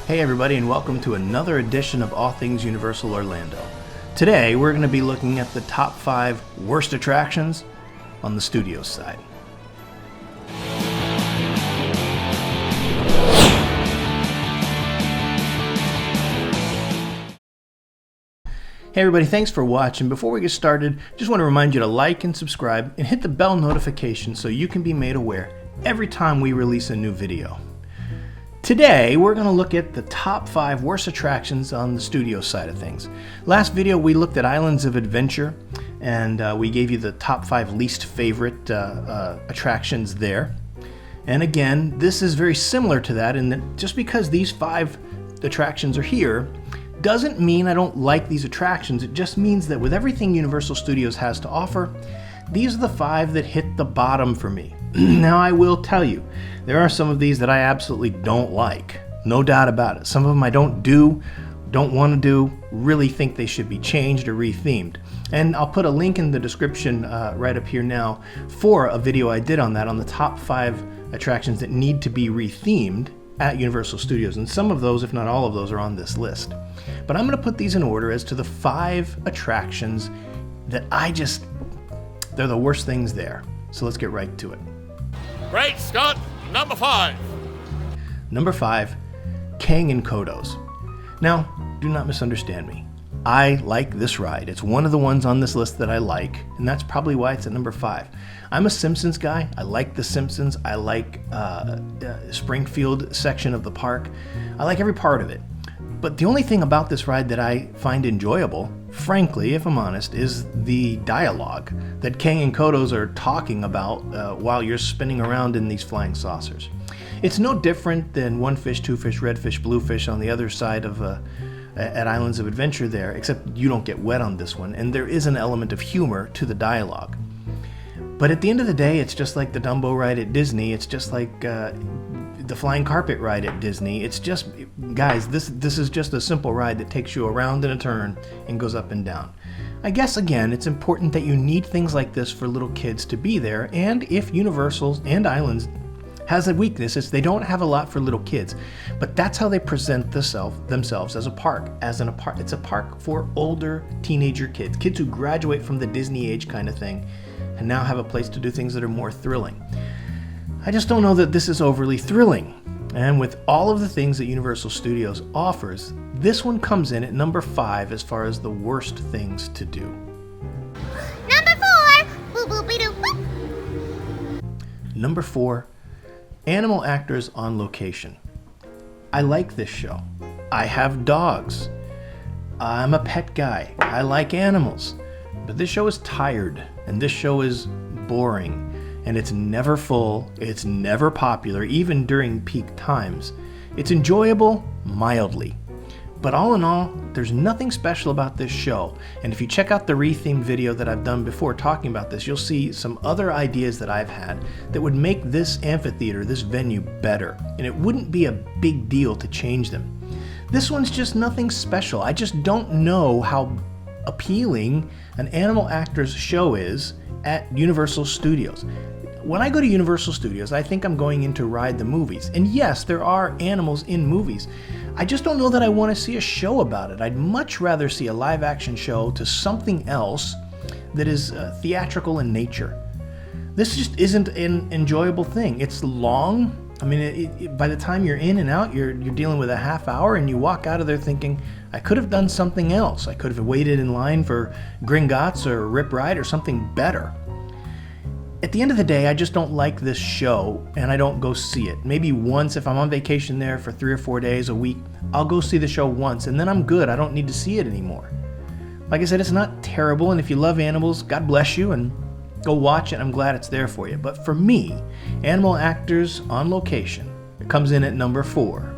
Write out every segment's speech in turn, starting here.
Hey everybody, and welcome to another edition of All Things Universal Orlando. Today we're going to be looking at the top 5 worst attractions on the studios side. Hey everybody, thanks for watching. Before we get started, just want to remind you to like and subscribe and hit the bell notification so you can be made aware every time we release a new video. Today, we're going to look at the top 5 worst attractions on the studio side of things. Last video, we looked at Islands of Adventure, and we gave you the top 5 least favorite attractions there. And again, this is very similar to that in that just because these 5 attractions are here, doesn't mean I don't like these attractions. It just means that with everything Universal Studios has to offer, these are the 5 that hit the bottom for me. Now, I will tell you, there are some of these that I absolutely don't like. No doubt about it. Some of them I don't want to do, really think they should be changed or rethemed. And I'll put a link in the description right up here now for a video I did on that, on the top 5 attractions that need to be rethemed at Universal Studios. And some of those, if not all of those, are on this list. But I'm going to put these in order as to the 5 attractions that they're the worst things there. So let's get right to it. Great Scott, number 5. Number 5, Kang and Kodos. Now, do not misunderstand me. I like this ride. It's one of the ones on this list that I like, and that's probably why it's at number 5. I'm a Simpsons guy. I like The Simpsons. I like the Springfield section of the park. I like every part of it. But the only thing about this ride that I find enjoyable, frankly, if I'm honest, is the dialogue that Kang and Kodos are talking about while you're spinning around in these flying saucers. It's no different than One Fish, Two Fish, Red Fish, Blue Fish on the other side of at Islands of Adventure there, except you don't get wet on this one, and there is an element of humor to the dialogue. But at the end of the day, it's just like the Dumbo ride at Disney. It's just like the flying carpet ride at Disney. It's just, guys, this is just a simple ride that takes you around in a turn and goes up and down. I guess, again, it's important that you need things like this for little kids to be there, and if Universal and Islands has a weakness, it's they don't have a lot for little kids, but that's how they present themselves as a park. It's a park for older teenager kids who graduate from the Disney age kind of thing, and now have a place to do things that are more thrilling. I just don't know that this is overly thrilling. And with all of the things that Universal Studios offers, this one comes in at number 5 as far as the worst things to do. Number 4, boo-boo-be-doo, boop. Number 4, animal actors on location. I like this show. I have dogs. I'm a pet guy. I like animals. But this show is tired, and this show is boring. And it's never full, it's never popular, even during peak times. It's enjoyable, mildly. But all in all, there's nothing special about this show. And if you check out the rethemed video that I've done before talking about this, you'll see some other ideas that I've had that would make this amphitheater, this venue, better. And it wouldn't be a big deal to change them. This one's just nothing special. I just don't know how appealing an animal actors show is at Universal Studios. When I go to Universal Studios, I think I'm going in to ride the movies. And yes, there are animals in movies. I just don't know that I want to see a show about it. I'd much rather see a live action show to something else that is theatrical in nature. This just isn't an enjoyable thing. It's long. I mean, by the time you're in and out, you're dealing with a half hour, and you walk out of there thinking, I could have done something else. I could have waited in line for Gringotts or Rip Ride or something better. At the end of the day, I just don't like this show, and I don't go see it. Maybe once, if I'm on vacation there for 3 or 4 days a week, I'll go see the show once, and then I'm good. I don't need to see it anymore. Like I said, it's not terrible, and if you love animals, God bless you, and go watch it. I'm glad it's there for you. But for me, animal actors on location, it comes in at number 4.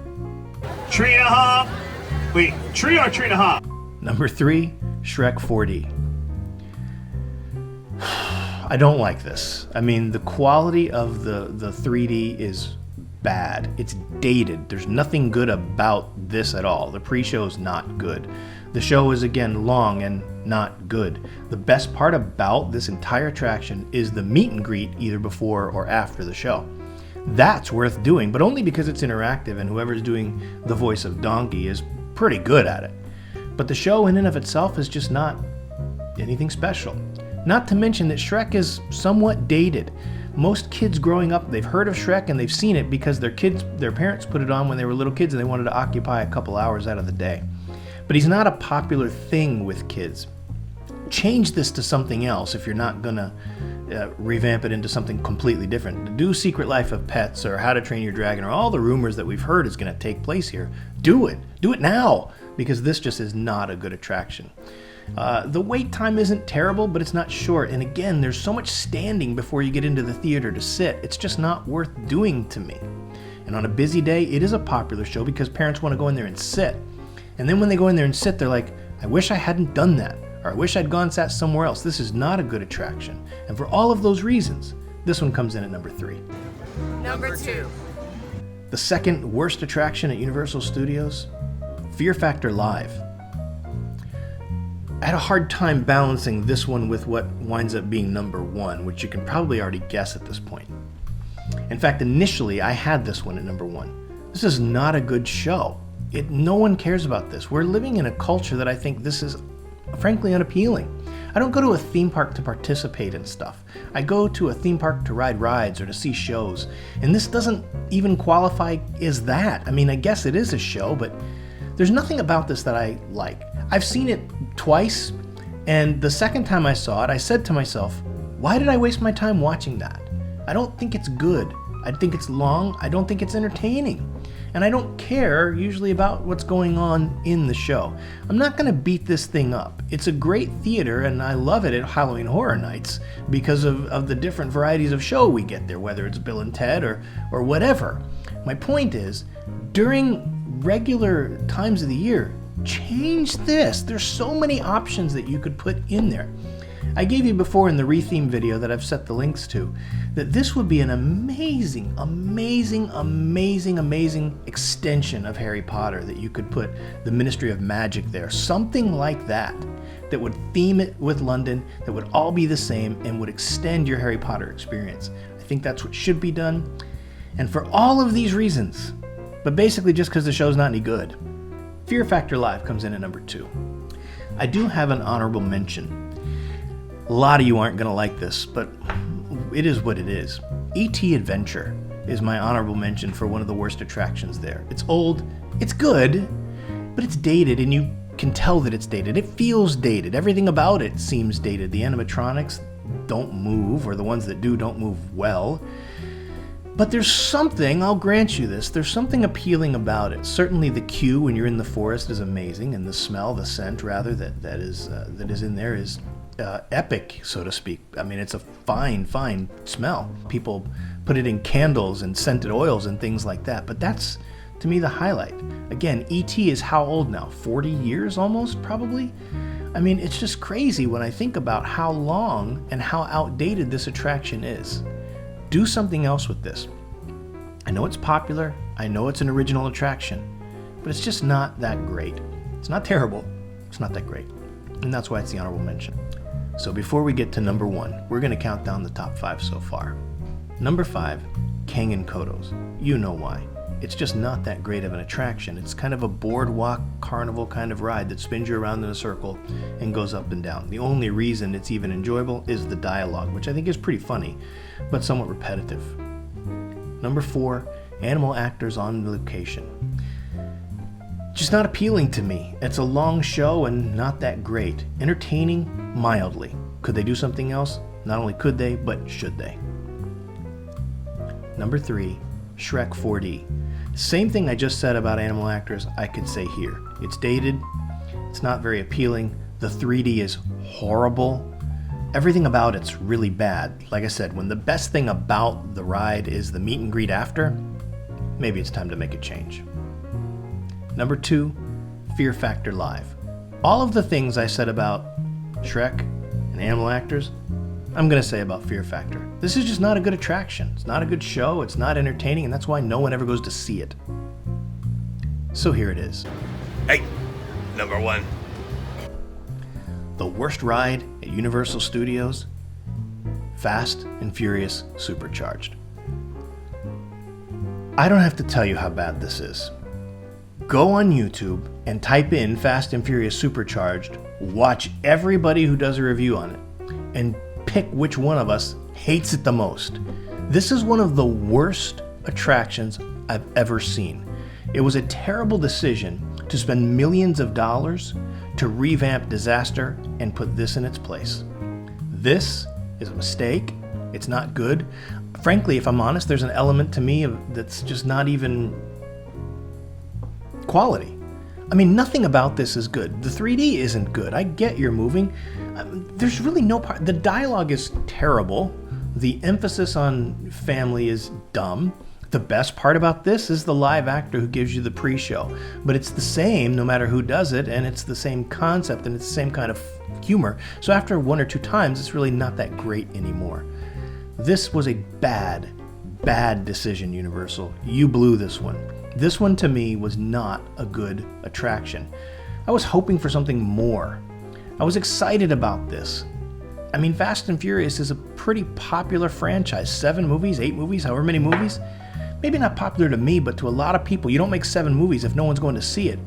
Tree and a half. Wait, tree or tree and a half? Number 3, Shrek 4D. I don't like this. I mean, the quality of the 3D is bad. It's dated. There's nothing good about this at all. The pre-show is not good. The show is, again, long and not good. The best part about this entire attraction is the meet and greet either before or after the show. That's worth doing, but only because it's interactive and whoever's doing the voice of Donkey is pretty good at it. But the show in and of itself is just not anything special. Not to mention that Shrek is somewhat dated. Most kids growing up, they've heard of Shrek and they've seen it because their parents put it on when they were little kids and they wanted to occupy a couple hours out of the day. But he's not a popular thing with kids. Change this to something else if you're not gonna revamp it into something completely different. Do Secret Life of Pets or How to Train Your Dragon or all the rumors that we've heard is gonna take place here. Do it now, because this just is not a good attraction. The wait time isn't terrible, but it's not short. And again, there's so much standing before you get into the theater to sit. It's just not worth doing to me. And on a busy day, it is a popular show because parents want to go in there and sit. And then when they go in there and sit, they're like, I wish I hadn't done that. Or I wish I'd gone and sat somewhere else. This is not a good attraction. And for all of those reasons, this one comes in at number 3. Number 2. The second worst attraction at Universal Studios, Fear Factor Live. I had a hard time balancing this one with what winds up being number 1, which you can probably already guess at this point. In fact, initially I had this one at number 1. This is not a good show. No one cares about this. We're living in a culture that I think this is frankly unappealing. I don't go to a theme park to participate in stuff. I go to a theme park to ride rides or to see shows, and this doesn't even qualify as that. I mean, I guess it is a show, but there's nothing about this that I like. I've seen it twice, and the second time I saw it, I said to myself, why did I waste my time watching that? I don't think it's good. I think it's long. I don't think it's entertaining. And I don't care usually about what's going on in the show. I'm not going to beat this thing up. It's a great theater, and I love it at Halloween Horror Nights because of the different varieties of show we get there, whether it's Bill and Ted or whatever. My point is, during regular times of the year, change this. There's so many options that you could put in there. I gave you before in the retheme video that I've set the links to that this would be an amazing, amazing, amazing, amazing extension of Harry Potter, that you could put the Ministry of Magic there. Something like that would theme it with London, that would all be the same and would extend your Harry Potter experience. I think that's what should be done. And for all of these reasons, but basically just because the show's not any good, Fear Factor Live comes in at number 2. I do have an honorable mention. A lot of you aren't going to like this, but it is what it is. E.T. Adventure is my honorable mention for one of the worst attractions there. It's old, it's good, but it's dated, and you can tell that it's dated. It feels dated. Everything about it seems dated. The animatronics don't move, or the ones that do don't move well. But there's something, I'll grant you this, there's something appealing about it. Certainly the queue when you're in the forest is amazing, and the smell, the scent rather, that is in there is epic, so to speak. I mean, it's a fine, fine smell. People put it in candles and scented oils and things like that, but that's, to me, the highlight. Again, E.T. is how old now? 40 years almost, probably? I mean, it's just crazy when I think about how long and how outdated this attraction is. Do something else with this. I know it's popular, I know it's an original attraction, but it's just not that great. It's not terrible, it's not that great. And that's why it's the honorable mention. So before we get to number 1, we're going to count down the top 5 so far. Number 5, Kang and Kodos. You know why. It's just not that great of an attraction. It's kind of a boardwalk carnival kind of ride that spins you around in a circle and goes up and down. The only reason it's even enjoyable is the dialogue, which I think is pretty funny, but somewhat repetitive. Number 4, Animal Actors on Location. Just not appealing to me. It's a long show and not that great. Entertaining, mildly. Could they do something else? Not only could they, but should they? Number 3, Shrek 4D. Same thing I just said about Animal Actors, I could say here. It's dated, it's not very appealing, the 3D is horrible, everything about it's really bad. Like I said, when the best thing about the ride is the meet and greet after, maybe it's time to make a change. Number 2, Fear Factor Live. All of the things I said about Shrek and Animal Actors, I'm going to say about Fear Factor. This is just not a good attraction. It's not a good show, it's not entertaining, and that's why no one ever goes to see it. So here it is. Hey, number 1. The worst ride at Universal Studios, Fast and Furious Supercharged. I don't have to tell you how bad this is. Go on YouTube and type in Fast and Furious Supercharged, watch everybody who does a review on it, and pick which one of us hates it the most. This is one of the worst attractions I've ever seen. It was a terrible decision to spend millions of dollars to revamp Disaster and put this in its place. This is a mistake. It's not good. Frankly, if I'm honest, there's an element to me that's just not even quality. I mean, nothing about this is good. The 3D isn't good. I get you're moving. There's really no part. The dialogue is terrible. The emphasis on family is dumb. The best part about this is the live actor who gives you the pre-show. But it's the same no matter who does it, and it's the same concept, and it's the same kind of humor. So after one or two times, it's really not that great anymore. This was a bad decision, Universal. You blew this one. This one to me was not a good attraction. I was hoping for something more. I was excited about this. I mean, Fast and Furious is a pretty popular franchise. 7 movies, 8 movies, however many movies. Maybe not popular to me, but to a lot of people. You don't make 7 movies if no one's going to see it.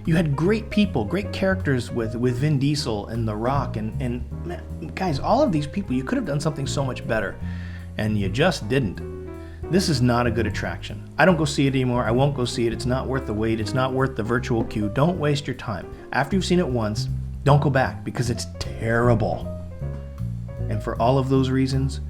You had great people, great characters with Vin Diesel and The Rock, and man, guys, all of these people, you could have done something so much better, and you just didn't. This is not a good attraction. I don't go see it anymore. I won't go see it. It's not worth the wait. It's not worth the virtual queue. Don't waste your time. After you've seen it once, don't go back because it's terrible. And for all of those reasons,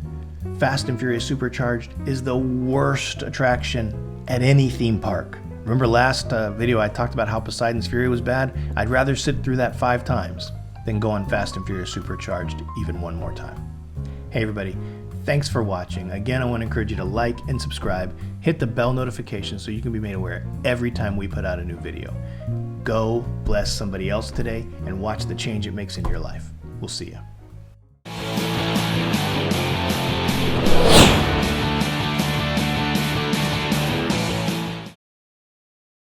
Fast and Furious Supercharged is the worst attraction at any theme park. Remember last video I talked about how Poseidon's Fury was bad? I'd rather sit through that 5 times than go on Fast and Furious Supercharged even one more time. Hey everybody, thanks for watching. Again, I want to encourage you to like and subscribe, hit the bell notification so you can be made aware every time we put out a new video. Go bless somebody else today and watch the change it makes in your life. We'll see you.